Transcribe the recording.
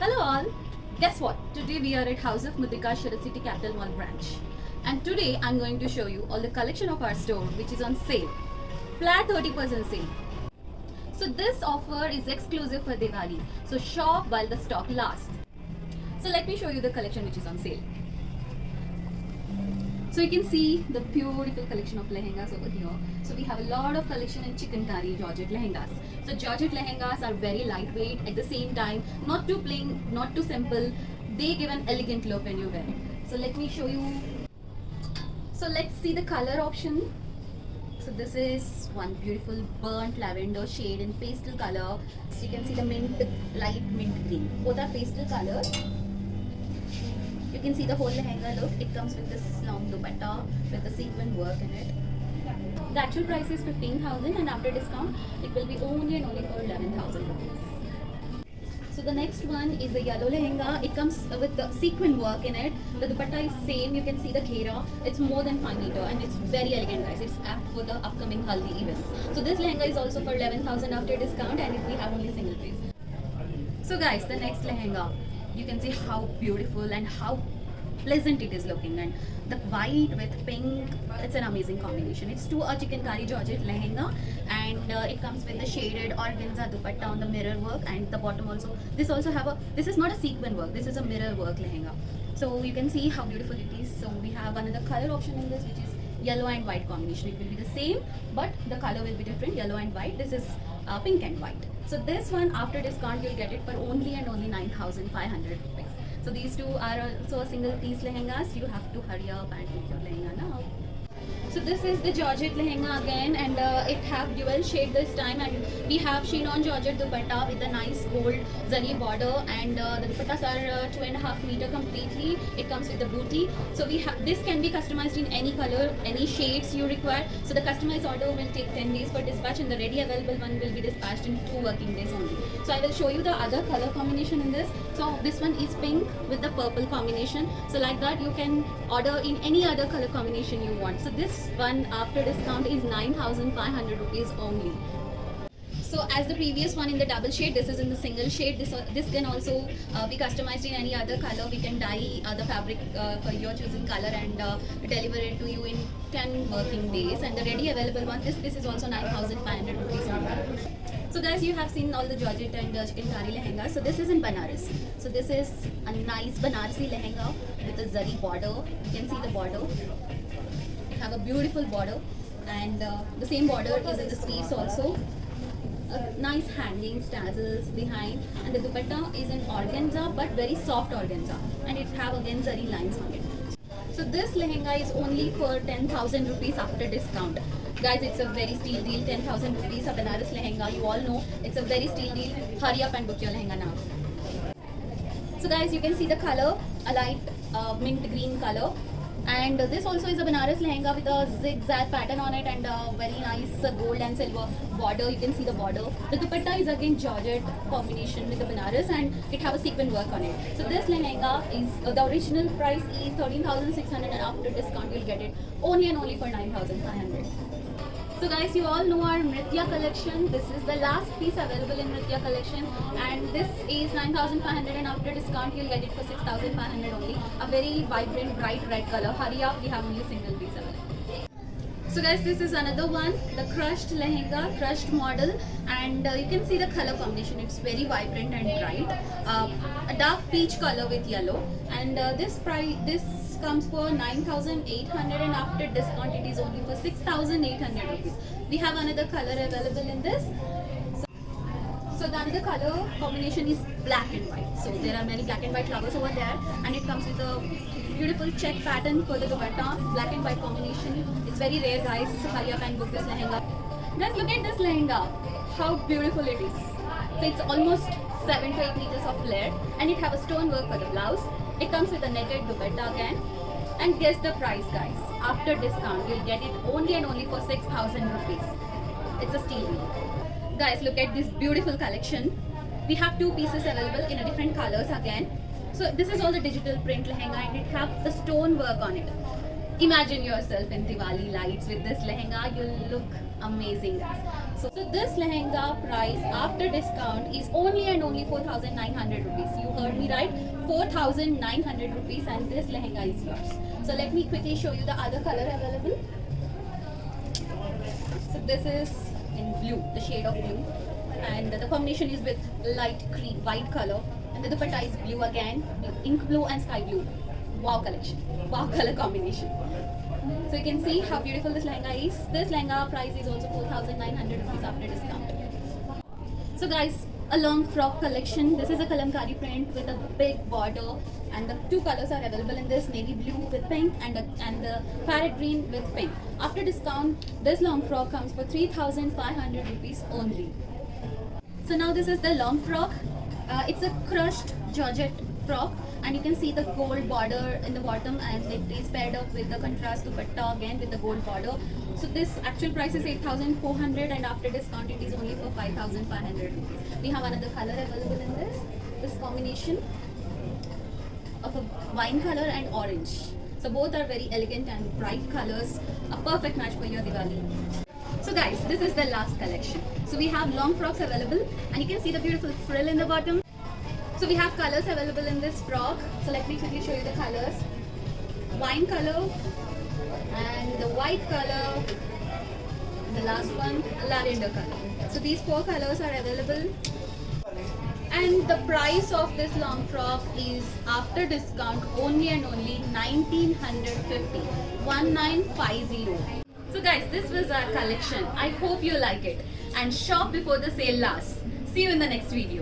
Hello all! Guess what? Today we are at House of Mudrika, Sharad City Capital Mall branch. And today I'm going to show you all the collection of our store which is on sale. Flat 30% sale. So this offer is exclusive for Diwali. So shop while the stock lasts. So let me show you the collection which is on sale. So you can see the beautiful collection of lehengas over here. So we have a lot of collection in chikankari Georgette lehengas. So Georgette lehengas are very lightweight, at the same time not too plain, not too simple. They give an elegant look when you wear it. So let me show you. So let's see the color option. So this is one beautiful burnt lavender shade in pastel color. So you can see the light mint green. Both are pastel colors. You can see the whole lehenga look. It comes with this long dupatta with the sequin work in it. The actual price is 15,000 and after discount it will be only for 11,000 rupees. So the next one is the yellow lehenga. It comes with the sequin work in it. The dupatta is same. You can see the ghera. It's more than 5 meter and it's very elegant, guys. It's apt for the upcoming haldi events. So this lehenga is also for 11,000 after discount and we have only single piece. So guys, the next lehenga. You can see how beautiful and how pleasant it is looking, and the white with pink, it's an amazing combination. It's to a chikankari Georgette lehenga and it comes with the shaded organza dupatta on the mirror work, and the bottom also, this is not a sequin work, this is a mirror work lehenga. So you can see how beautiful it is. So we have another color option in this which is yellow and white combination. It will be the same but the color will be different, yellow and white. This is pink and white. So this one after discount you'll get it for only 9,500 rupees. So these two are also a single piece lehengas. You have to hurry up and take your lehenga now. So this is the Georgette lehenga again, and it have dual shade this time, and we have chignon Georgette dupatta with a nice gold zari border, and the dupattas are 2.5 meter completely. It comes with the booty. So we have, this can be customized in any color, any shades you require. So the customized order will take 10 days for dispatch and the ready available one will be dispatched in 2 working days only. So I will show you the other color combination in this. So this one is pink with the purple combination. So like that you can order in any other color combination you want. So this one after discount is 9,500 rupees only. So as the previous one in the double shade, this is in the single shade. This can also be customized in any other color. We can dye the fabric for your choosing color and deliver it to you in 10 working days. And the ready available one, this is also 9,500 rupees. So guys, you have seen all the Georgette and chikankari lehengas. So this is in Banaras. So this is a nice Banarasi lehenga with a zari border. You can see the border. Have a beautiful border, and the same border is in the sleeves also. Nice hanging tassels behind, and the dupatta is in organza but very soft organza, and it have again zari lines on it. So this lehenga is only for 10,000 rupees after discount. Guys, it's a very steal deal. 10,000 rupees a Banaras lehenga. You all know it's a very steal deal. Hurry up and book your lehenga now. So guys, you can see the color, a light mint green color. And this also is a Banaras lehenga with a zigzag pattern on it and a very nice gold and silver border. You can see the border. The dupatta is again Georgette combination with the Banaras and it have a sequin work on it. So this lehenga is, the original price is 13,600 and after discount you'll get it only for 9,500. So guys, you all know our Nritya collection. This is the last piece available in Nritya collection, and this is 9,500 and after discount you'll get it for 6,500 only. A very vibrant bright red color. Hurry up, we have only single piece available. So guys, this is another one, the crushed lehenga, crushed model, and you can see the color combination. It's very vibrant and bright. A dark peach color with yellow, and this comes for 9,800 and after discount it is only for 6,800 rupees. We have another color available in this. So the other color combination is black and white. So there are many black and white flowers over there, and it comes with a beautiful check pattern for the dupatta. Black and white combination. It's very rare, guys. So hurry up and book this lehenga. Guys, look at this lehenga. How beautiful it is. So it's almost 7 to 8 meters of flare, and it have a stone work for the blouse. It comes with a netted dupatta again. And guess the price, guys. After discount, you'll get it only for 6,000 rupees. It's a steal deal. Guys, look at this beautiful collection. We have 2 pieces available in a different colors again. So this is all the digital print lehenga and it have the stone work on it. Imagine yourself in Diwali lights with this lehenga. You'll look amazing, guys. So this lehenga price after discount is only 4,900 rupees. You heard me right, 4,900 rupees, and this lehenga is yours. So let me quickly show you the other color available. So this is in blue, the shade of blue, and the combination is with light cream, white color, and the dupatta is blue again, ink blue and sky blue. Wow collection, wow color combination. So you can see how beautiful this lehenga is. This lehenga price is also 4,900 rupees after discount. So guys, a long frock collection. This is a kalamkari print with a big border, and the two colors are available in this: navy blue with pink and the parrot green with pink. After discount, this long frock comes for 3,500 rupees only. So now this is the long frock. It's a crushed georgette frock, and you can see the gold border in the bottom, and it is paired up with the contrast dupatta again with the gold border. So this actual price is 8,400, and after discount it is only for 5,500 rupees. We have another color available in this combination of a wine color and orange. So both are very elegant and bright colors, a perfect match for your Diwali. So guys, this is the last collection. So we have long frocks available, and you can see the beautiful frill in the bottom. So we have colors available in this frock. So let me quickly show you the colors. Wine color, and the white color, the last one, lavender color. So these four colors are available. And the price of this long frock is after discount only and only 1,950, 1950. So guys, this was our collection. I hope you like it, and shop before the sale lasts. See you in the next video.